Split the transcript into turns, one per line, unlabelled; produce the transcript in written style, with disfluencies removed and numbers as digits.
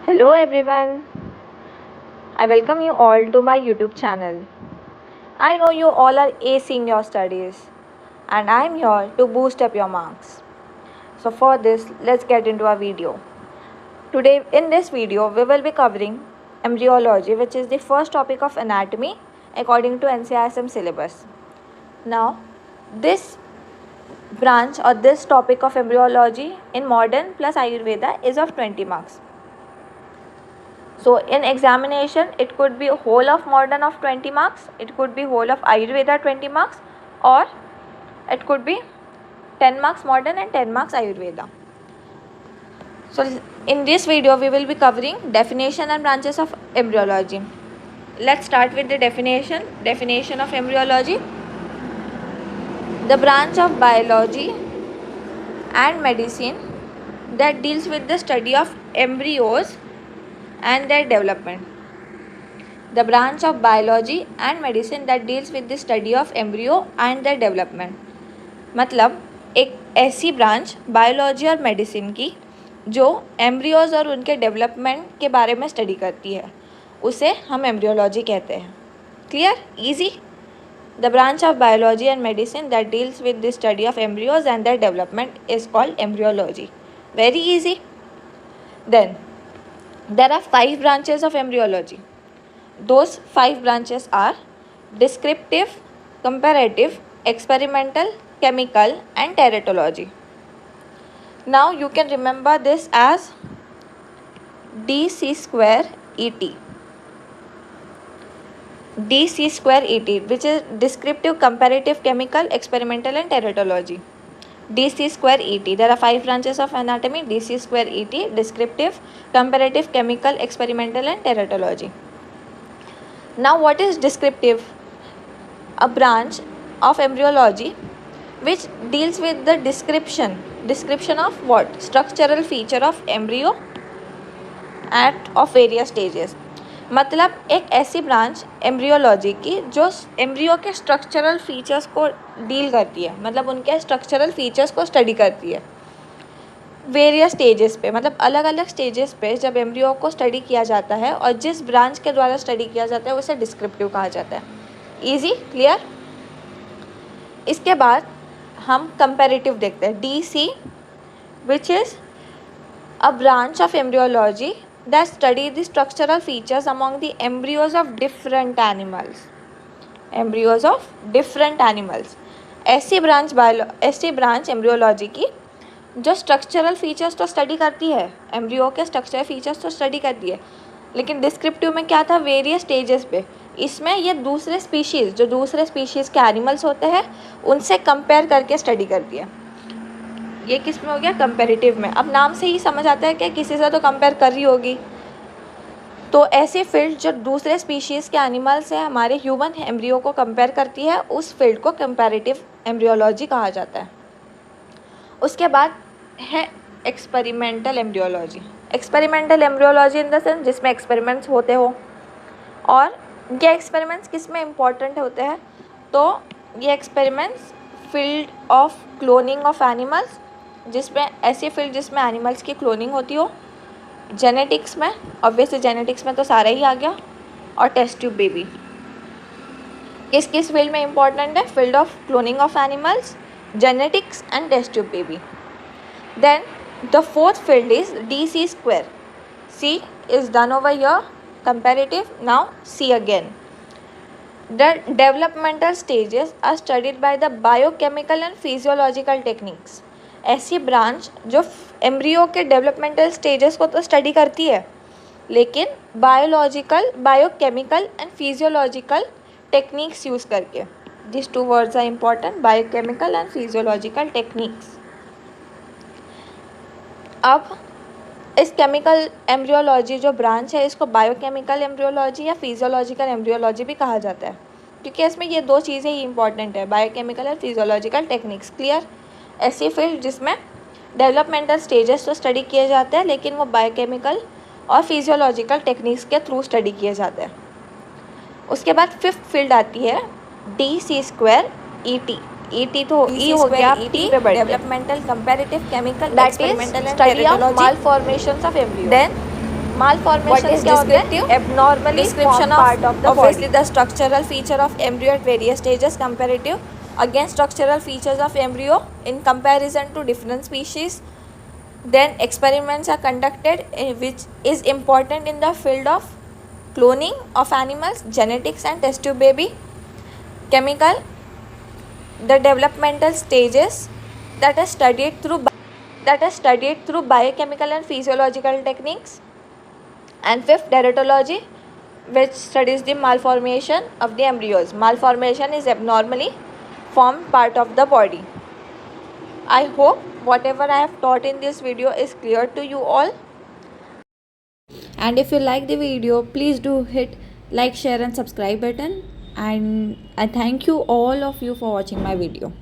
Hello everyone, I welcome you all to my YouTube channel. I know you all are acing your studies and I am here to boost up your marks. So for this, let's get into our video. Today in this video, we will be covering embryology, which is the first topic of anatomy according to NCRSM syllabus. Now, this branch or this topic of embryology in modern plus Ayurveda is of 20 marks. So in examination, it could be whole of modern of 20 marks, it could be whole of Ayurveda 20 marks, or it could be 10 marks modern and 10 marks Ayurveda. So in this video, we will be covering definition and branches of embryology. Let's start with the definition of embryology. The branch of biology and medicine that deals with the study of embryos and their development. The branch of biology and medicine that deals with the study of embryo and their development. मतलब एक ऐसी branch biology और medicine की जो embryos और उनके development के बारे में स्टडी करती है, उसे हम एम्ब्रियोलॉजी कहते हैं. Clear? Easy. The branch of biology and medicine that deals with the study of embryos and their development is called embryology. Very easy. Then there are 5 branches of embryology. Those 5 branches are descriptive, comparative, experimental, chemical and teratology. Now you can remember this as DC square ET. DC square ET, which is descriptive, comparative, chemical, experimental and teratology. DC square ET. There are 5 branches of anatomy. DC square ET, descriptive, comparative, chemical, experimental and teratology. Now what is descriptive? A branch of embryology which deals with the description of what? Structural feature of embryo at of various stages. मतलब एक ऐसी branch embryology की जो embryo के structural features को deal करती है, मतलब उनके स्ट्रक्चरल फीचर्स को स्टडी करती है वेरियस स्टेजेस पे. मतलब अलग अलग स्टेजेस पे जब एम्ब्रियो को स्टडी किया जाता है और जिस ब्रांच के द्वारा स्टडी किया जाता है उसे डिस्क्रिप्टिव कहा जाता है. इजी? क्लियर? इसके बाद हम कंपैरेटिव देखते हैं. DC, which is a branch of embryology that study the structural features among the embryos of different animals. Embryos of different animals. ऐसी ब्रांच एम्ब्रियोलॉजी की जो स्ट्रक्चरल फीचर्स तो स्टडी करती है, एम्ब्रियो के स्ट्रक्चरल फीचर्स तो स्टडी करती है, लेकिन डिस्क्रिप्टिव में क्या था? वेरियस स्टेजेस पे. इसमें ये दूसरे स्पीशीज़ के एनिमल्स होते हैं उनसे कंपेयर करके स्टडी करती है. ये किस में हो गया? कंपैरेटिव में. अब नाम से ही समझ आता है कि किसी से तो कंपेयर कर रही होगी. तो ऐसी फील्ड जो दूसरे स्पीशीज़ के एनिमल से हमारे ह्यूमन एम्ब्रियो को कंपेयर करती है, उस फील्ड को कंपैरेटिव एम्ब्रियोलॉजी कहा जाता है. उसके बाद है experimental embryology. Experimental embryology in the sense जिसमें एक्सपेरिमेंट्स होते हो. और ये एक्सपेरिमेंट्स किस में इम्पॉर्टेंट होते हैं? तो ये experiments field of cloning of animals, जिसमें ऐसी फील्ड जिसमें एनिमल्स की क्लोनिंग होती हो. जेनेटिक्स में, ऑब्वियसली जेनेटिक्स में तो सारा ही आ गया. और टेस्ट ट्यूब बेबी किस फील्ड में इम्पॉर्टेंट है? Field of cloning of animals, genetics and test tube baby. Then the fourth field is DC square. C is done over here, comparative. Now C again. The developmental stages are studied by the biochemical and physiological techniques. ऐसी branch जो embryo के developmental stages को तो study करती है, लेकिन biological, biochemical and physiological techniques use करके. This 2 words are important, biochemical and physiological techniques. अब इस केमिकल एम्ब्रियोलॉजी जो ब्रांच है, इसको बायोकेमिकल एम्ब्रियोलॉजी या फिजियोलॉजिकल एम्ब्रियोलॉजी भी कहा जाता है, क्योंकि इसमें ये 2 चीज़ें ही इंपॉर्टेंट है, बायोकेमिकल और फिजियोलॉजिकल टेक्निक्स. क्लियर? ऐसी फील्ड जिसमें डेवलपमेंटल स्टेजेस तो स्टडी किए जाते हैं, लेकिन वो बायोकेमिकल और फिजियोलॉजिकल टेक्निक्स के थ्रू स्टडी किए जाते हैं. उसके बाद 5th फील्ड आती है DC square ET. ET तो E हो गया T developmental comparative chemical experimental and teratology malformations of embryo. Then Malformation
What is
क्या होता है?
descriptive?
Abnormally
Description
formed
of
part of the
obviously
body.
the structural feature of embryo at various stages comparative against structural features of embryo in comparison to different species. Then experiments are conducted which is important in the field of cloning of animals, genetics and test tube baby. Chemical, the developmental stages that are studied through biochemical and physiological techniques. And fifth, teratology, which studies the malformation of the embryos. Malformation is abnormally formed part of the body. I hope whatever I have taught in this video is clear to you all.
And if you like the video, please do hit like, share and subscribe button. And I thank you all of you for watching my video.